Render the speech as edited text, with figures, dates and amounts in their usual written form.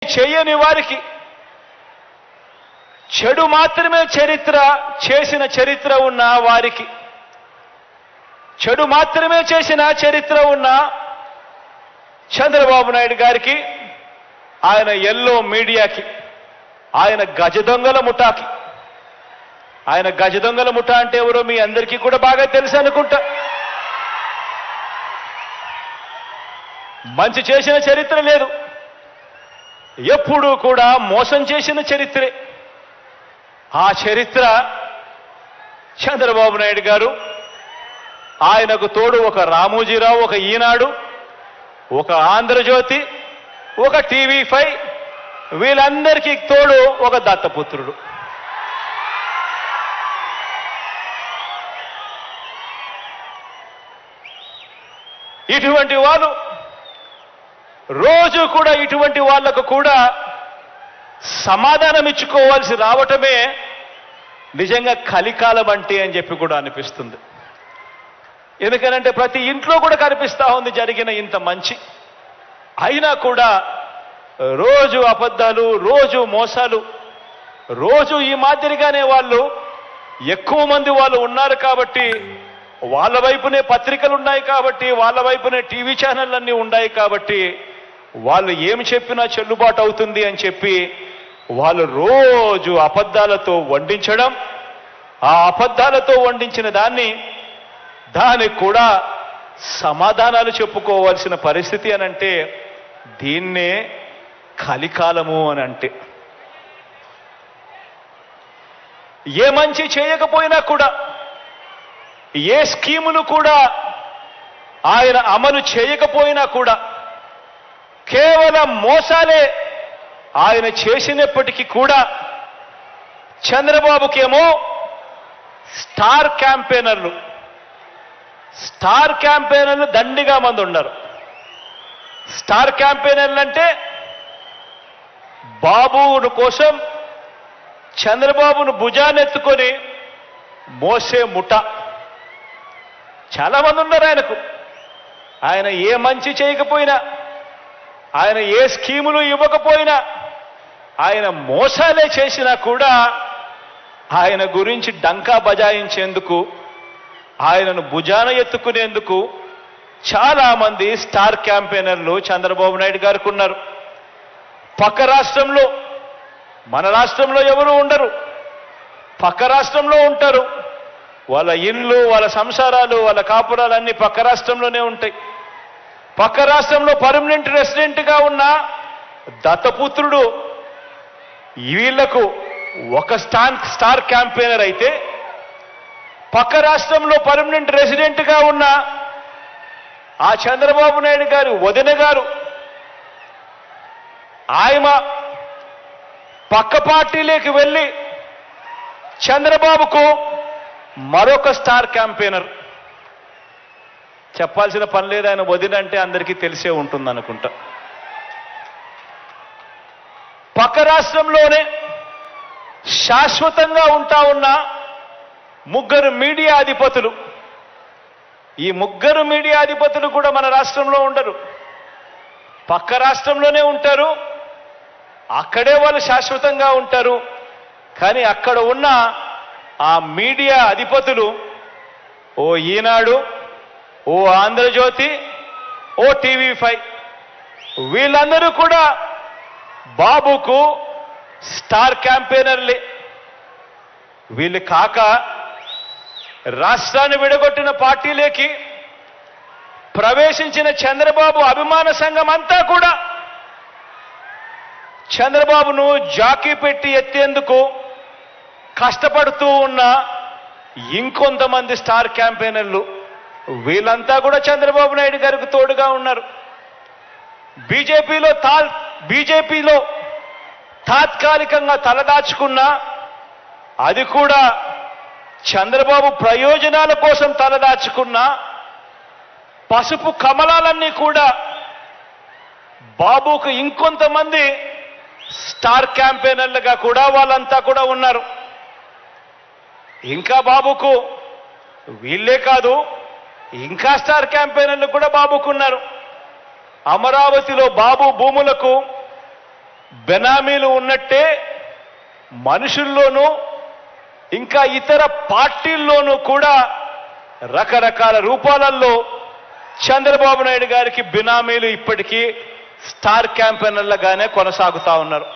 చేయని వారికి చెడు మాత్రమే చేసిన చరిత్ర ఉన్న వారికి, చెడు మాత్రమే చేసిన చరిత్ర ఉన్న చంద్రబాబు నాయుడు గారికి, ఆయన ఎల్లో మీడియాకి, ఆయన గజ దొంగల ముఠాకి, ఆయన గజ దొంగల ముఠా అంటే ఎవరో మీ అందరికీ కూడా బాగా తెలుసు అనుకుంటా. మంచి చేసిన చరిత్ర లేదు, ఎప్పుడూ కూడా మోసం చేసిన చరిత్రే. ఆ చరిత్ర చంద్రబాబు నాయుడు గారు, ఆయనకు తోడు ఒక రామోజీరావు, ఒక ఈనాడు, ఒక ఆంధ్రజ్యోతి, ఒక టీవీ5, వీళ్ళందరికీ తోడు ఒక దత్తపుత్రుడు. ఇటువంటి వాళ్ళు రోజు కూడా ఇటువంటి వాళ్లకు కూడా సమాధానం ఇచ్చుకోవాల్సి రావటమే నిజంగా కలికాలం అంటే అని చెప్పి కూడా అనిపిస్తుంది. ఎందుకనంటే ప్రతి ఇంట్లో కూడా కనిపిస్తా ఉంది జరిగిన ఇంత మంచి, అయినా కూడా రోజు అబద్ధాలు, రోజు మోసాలు, రోజు ఈ మాదిరిగానే వాళ్ళు ఎక్కువ మంది వాళ్ళు ఉన్నారు కాబట్టి, వాళ్ళ వైపునే పత్రికలు ఉన్నాయి కాబట్టి, వాళ్ళ వైపునే టీవీ ఛానళ్ళన్నీ ఉన్నాయి కాబట్టి, వాళ్ళు ఏమి చెప్పినా చెల్లుబాటు అవుతుంది అని చెప్పి వాళ్ళు రోజు అబద్ధాలతో వండించడం, ఆ అబద్ధాలతో వండించిన దానికి కూడా సమాధానాలు చెప్పుకోవాల్సిన పరిస్థితి అని అంటే దీన్నే కలికాలము అని అంటే. ఏ మంచి చేయకపోయినా కూడా, ఏ స్కీములు కూడా ఆయన అమలు చేయకపోయినా కూడా, కేవలం మోసాలే ఆయన చేసినప్పటికీ కూడా చంద్రబాబుకేమో స్టార్ క్యాంపెయినర్లు దండిగా మంది ఉన్నారు. స్టార్ క్యాంపెయినర్లు అంటే బాబు కోసం చంద్రబాబును భుజానెత్తుకొని మోసే ముఠ చాలా మంది ఉన్నారు ఆయనకు. ఆయన ఏ మంచి చేయకపోయినా, ఆయన ఏ స్కీములు ఇవ్వకపోయినా, ఆయన మోసాలే చేసినా కూడా ఆయన గురించి డంకా బజాయించేందుకు, ఆయనను భుజాన ఎత్తుకునేందుకు చాలా మంది స్టార్ క్యాంపెయినర్లు చంద్రబాబు నాయుడు గారికి ఉన్నారు. పక్క రాష్ట్రంలో, మన రాష్ట్రంలో ఎవరు ఉండరు, పక్క రాష్ట్రంలో ఉంటారు. వాళ్ళ ఇళ్ళు, వాళ్ళ సంసారాలు, వాళ్ళ కాపురాలు అన్ని పక్క రాష్ట్రంలోనే ఉంటాయి. పక్క రాష్ట్రంలో పర్మనెంట్ రెసిడెంట్గా ఉన్న దత్తపుత్రుడు వీళ్లకు ఒక స్టార్ క్యాంపెయినర్ అయితే, పక్క రాష్ట్రంలో పర్మనెంట్ రెసిడెంట్గా ఉన్న ఆ చంద్రబాబు నాయుడు గారు వదిన గారు, ఆయన పక్క పార్టీలోకి వెళ్ళి చంద్రబాబుకు మరొక స్టార్ క్యాంపెయినర్. చెప్పాల్సిన పని లేదు, ఆయన వదిన అంటే అందరికీ తెలిసే ఉంటుంది అనుకుంటా. పక్క రాష్ట్రంలోనే శాశ్వతంగా ఉన్న ముగ్గురు మీడియా అధిపతులు, ఈ ముగ్గురు మీడియా అధిపతులు కూడా మన రాష్ట్రంలో ఉండరు, పక్క రాష్ట్రంలోనే ఉంటారు. అక్కడే వాళ్ళు శాశ్వతంగా ఉంటారు. కానీ అక్కడ ఉన్న ఆ మీడియా అధిపతులు, ఓ ఈనాడు, ఓ ఆంధ్రజ్యోతి, ఓ టీవీ5, వీళ్ళందరూ కూడా బాబుకు స్టార్ క్యాంపెయినర్లే. వీళ్ళు కాక రాష్ట్రాన్ని విడగొట్టిన పార్టీలోకి ప్రవేశించిన చంద్రబాబు అభిమాన సంఘం అంతా కూడా చంద్రబాబును జాకీ పెట్టి ఎత్తేందుకు కష్టపడుతూ ఉన్న ఇంకొంతమంది స్టార్ క్యాంపెయినర్లు, వీళ్ళంతా కూడా చంద్రబాబు నాయుడు గారికి తోడుగా ఉన్నారు. బీజేపీలో తాత్కాలికంగా తలదాచుకున్నా, అది కూడా చంద్రబాబు ప్రయోజనాల కోసం తలదాచుకున్నా, పసుపు కమలాలన్నీ కూడా బాబుకు ఇంకొంతమంది స్టార్ క్యాంపెయినర్లుగా కూడా వాళ్ళంతా కూడా ఉన్నారు. ఇంకా బాబుకు వీళ్ళే కాదు, ఇంకా స్టార్ క్యాంపెయినర్లు కూడా బాబుకున్నారు. అమరావతిలో బాబు భూములకు బెనామీలు ఉన్నట్టే మనుషుల్లోనూ ఇంకా ఇతర పార్టీల్లోనూ కూడా రకరకాల రూపాలలో చంద్రబాబు నాయుడు గారికి బినామీలు ఇప్పటికీ స్టార్ క్యాంపెయినర్లుగానే కొనసాగుతా ఉన్నారు.